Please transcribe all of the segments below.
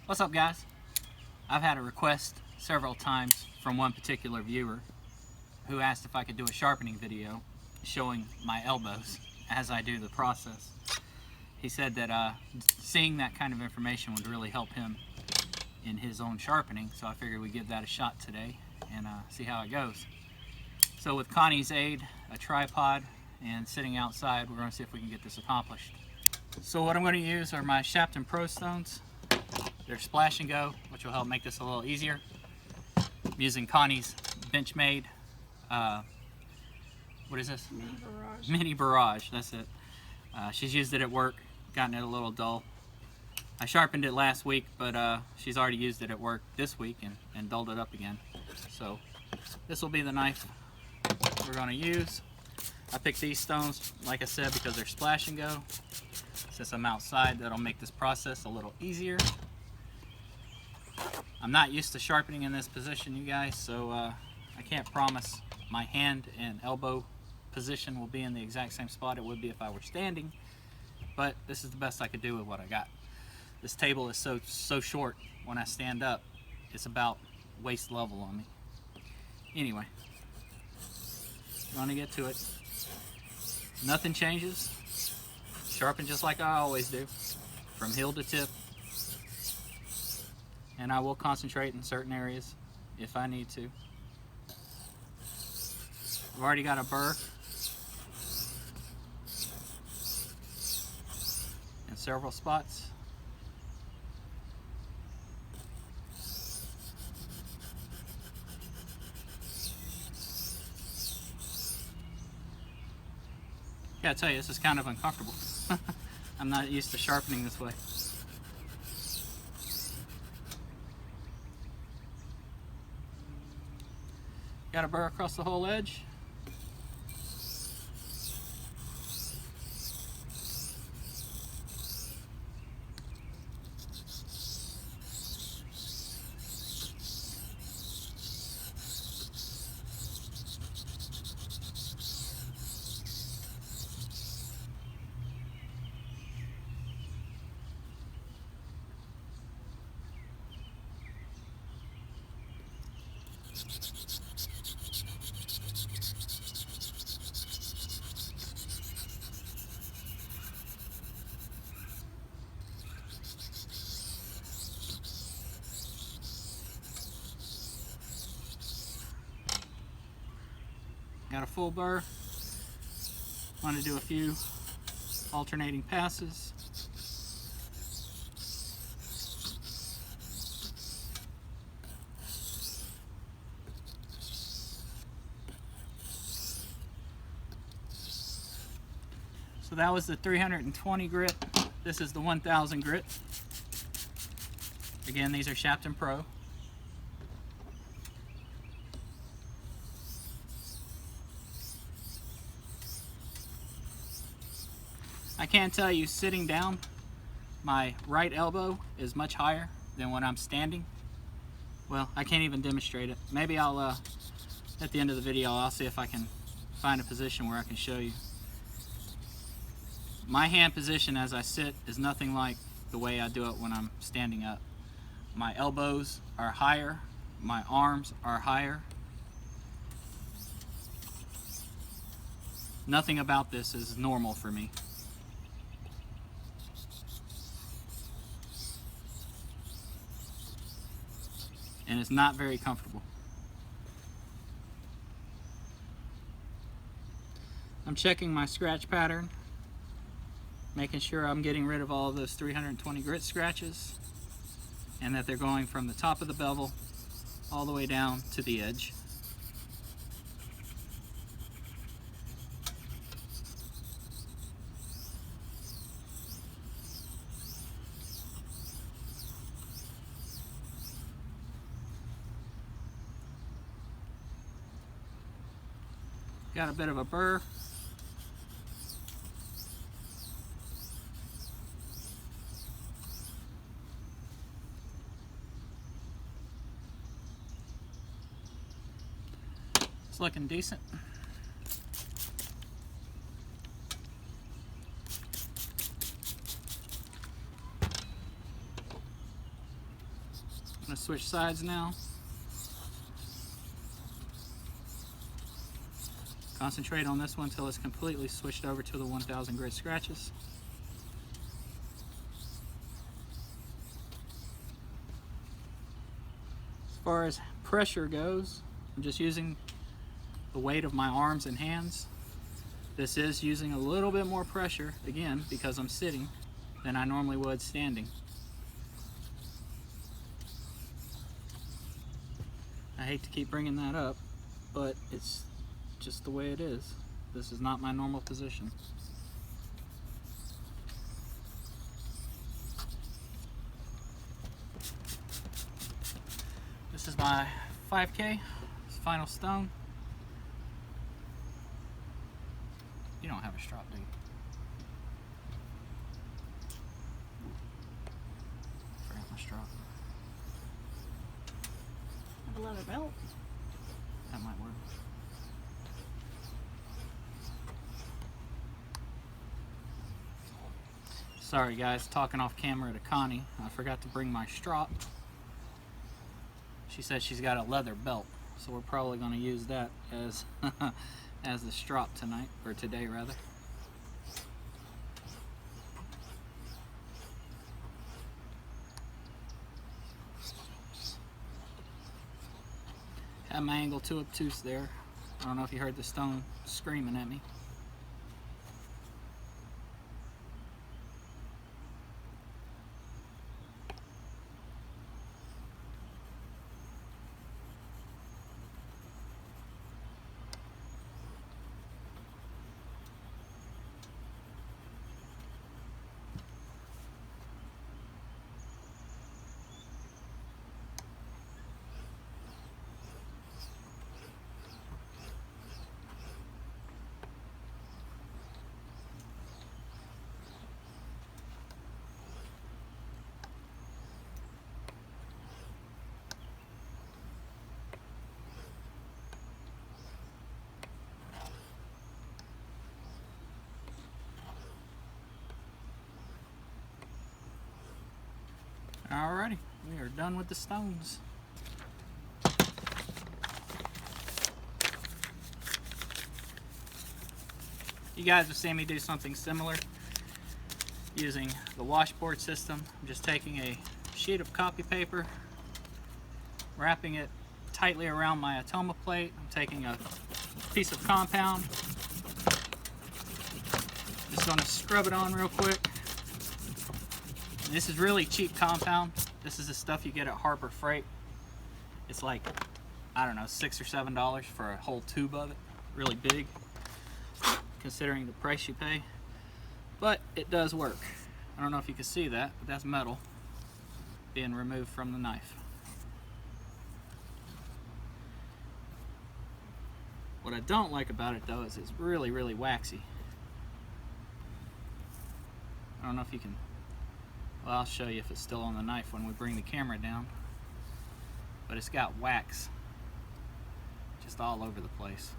What's up, guys? I've had a request several times from one particular viewer who asked if I could do a sharpening video showing my elbows as I do the process. He said that seeing that kind of information would really help him in his own sharpening, so I figured we'd give that a shot today and see how it goes. So with Connie's aid, a tripod, and sitting outside, we're going to see if we can get this accomplished. So what I'm going to use are my Shapton Pro stones. They're splash and go, which will help make this a little easier. I'm using Connie's Benchmade, what is this? Mini Barrage. Mini Barrage, that's it. She's used it at work, gotten it a little dull. I sharpened it last week, but she's already used it at work this week and dulled it up again. So this will be the knife we're going to use. I picked these stones, like I said, because they're splash and go. Since I'm outside, that'll make this process a little easier. I'm not used to sharpening in this position, you guys, so I can't promise my hand and elbow position will be in the exact same spot it would be if I were standing, but this is the best I could do with what I got. This table is so short. When I stand up, it's about waist level on me. Anyway, I'm gonna get to it. Nothing changes. Sharpen just like I always do, from heel to tip. And I will concentrate in certain areas if I need to. I've already got a burr in several spots. Gotta tell you, this is kind of uncomfortable. I'm not used to sharpening this way. Got a burr across the whole edge. Got a full burr. Want to do a few alternating passes. So that was the 320 grit. This is the 1000 grit. Again, these are Shapton Pro. I can tell you, sitting down, my right elbow is much higher than when I'm standing. Well, I can't even demonstrate it. Maybe I'll, at the end of the video, I'll see if I can find a position where I can show you. My hand position as I sit is nothing like the way I do it when I'm standing up. My elbows are higher, my arms are higher. Nothing about this is normal for me. And it's not very comfortable. I'm checking my scratch pattern, making sure I'm getting rid of all of those 320 grit scratches and that they're going from the top of the bevel all the way down to the edge. Got a bit of a burr. It's looking decent. going to switch sides now. Concentrate on this one until it's completely switched over to the 1000 grit scratches. As far as pressure goes, I'm just using the weight of my arms and hands. This is using a little bit more pressure, again, because I'm sitting, than I normally would standing. I hate to keep bringing that up, but it's just the way it is. This is not my normal position. This is my 5K, final stone. You don't have a strop, do you? Forgot my strop. Have a leather belt. That might work. Sorry guys, talking off camera to Connie. I forgot to bring my strop. She said she's got a leather belt, so we're probably going to use that as as the strop tonight, or today rather. Had my angle too obtuse there. I don't know if you heard the stone screaming at me. Alrighty, we are done with the stones. You guys have seen me do something similar using the washboard system. I'm just taking a sheet of copy paper, wrapping it tightly around my Atoma plate. I'm taking a piece of compound, just going to scrub it on real quick. This is really cheap compound. This is the stuff you get at Harbor Freight. It's like, I don't know, $6 or $7 for a whole tube of it. Really big, considering the price you pay. But it does work. I don't know if you can see that, but that's metal being removed from the knife. What I don't like about it though is it's really, really waxy. I don't know if you can, well, I'll show you if it's still on the knife when we bring the camera down. But it's got wax just all over the place.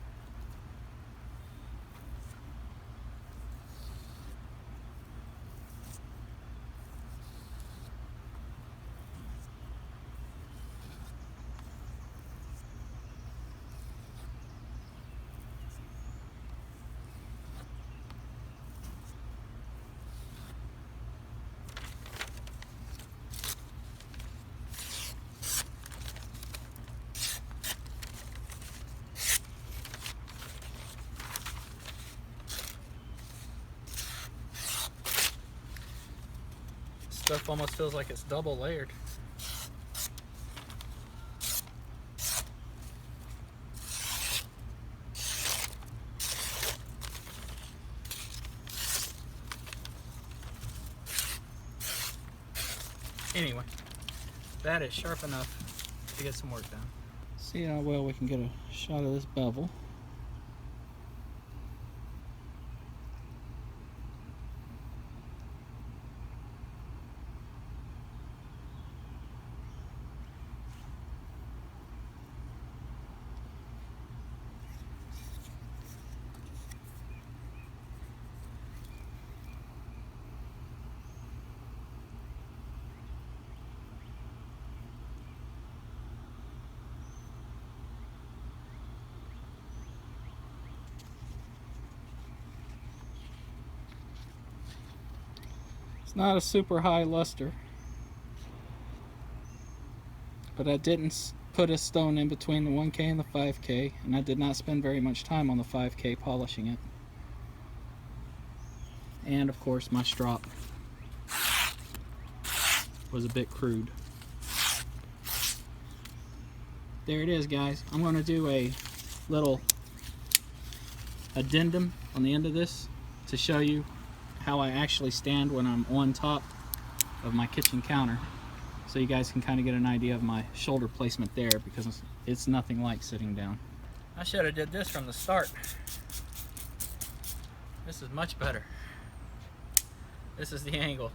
Stuff almost feels like it's double layered. Anyway, that is sharp enough to get some work done. See how well we can get a shot of this bevel. It's not a super high luster, but I didn't put a stone in between the 1K and the 5K, and I did not spend very much time on the 5K polishing it. And of course my strop was a bit crude. There it is, guys. I'm going to do a little addendum on the end of this to show you how I actually stand when I'm on top of my kitchen counter, so you guys can kind of get an idea of my shoulder placement there, because it's nothing like sitting down. I should have did this from the start. This is much better. This is the angle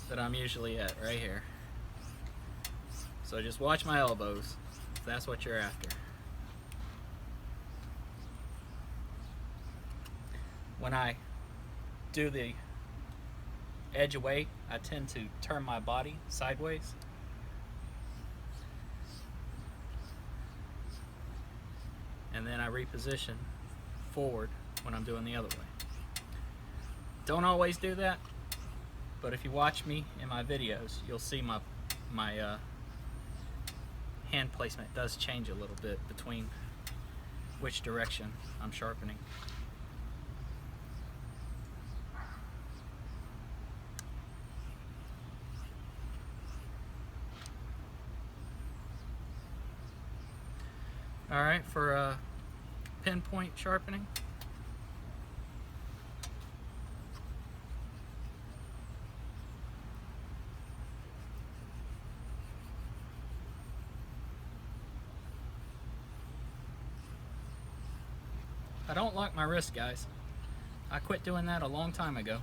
that I'm usually at, right here. So just watch my elbows, if that's what you're after. When I do the edge away, I tend to turn my body sideways. And then I reposition forward when I'm doing the other way. Don't always do that, but if you watch me in my videos, you'll see my hand placement does change a little bit between which direction I'm sharpening. Alright, for pinpoint sharpening, I don't lock my wrist, guys. I quit doing that a long time ago.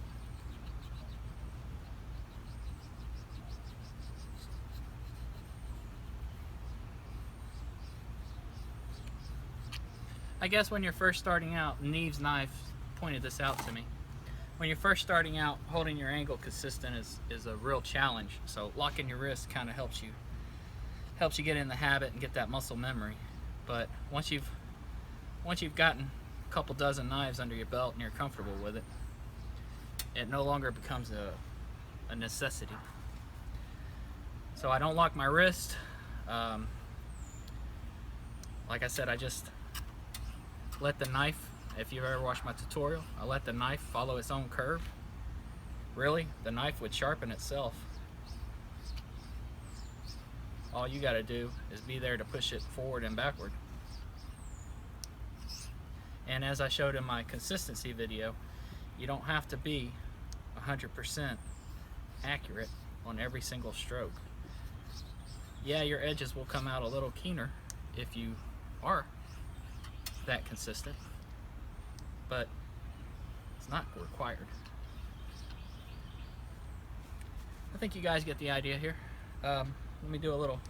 I guess when you're first starting out, Neve's knife pointed this out to me. When you're first starting out, holding your angle consistent is a real challenge. So locking your wrist kind of helps you get in the habit and get that muscle memory. But once you've gotten a couple dozen knives under your belt and you're comfortable with it, it no longer becomes a necessity. So I don't lock my wrist. Like I said, I just let the knife, if you've ever watched my tutorial, I let the knife follow its own curve. Really, the knife would sharpen itself. All you got to do is be there to push it forward and backward. And as I showed in my consistency video, you don't have to be 100% accurate on every single stroke. Yeah, your edges will come out a little keener if you are that consistent, but it's not required. I think you guys get the idea here. Let me do a little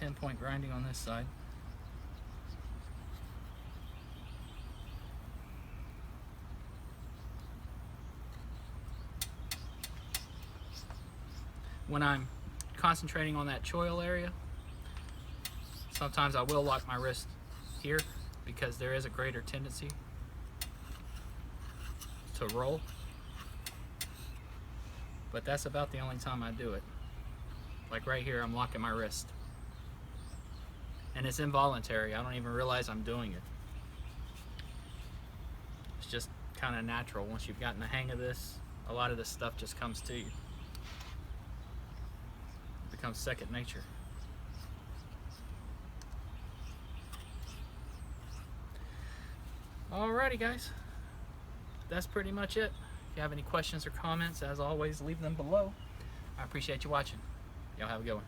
pinpoint grinding on this side. When I'm concentrating on that choil area, sometimes I will lock my wrist here because there is a greater tendency to roll. But that's about the only time I do it. Like right here, I'm locking my wrist. And it's involuntary. I don't even realize I'm doing it. It's just kind of natural. Once you've gotten the hang of this, a lot of this stuff just comes to you. It becomes second nature. Alrighty, guys, that's pretty much it. If you have any questions or comments, as always, leave them below. I appreciate you watching. Y'all have a good one.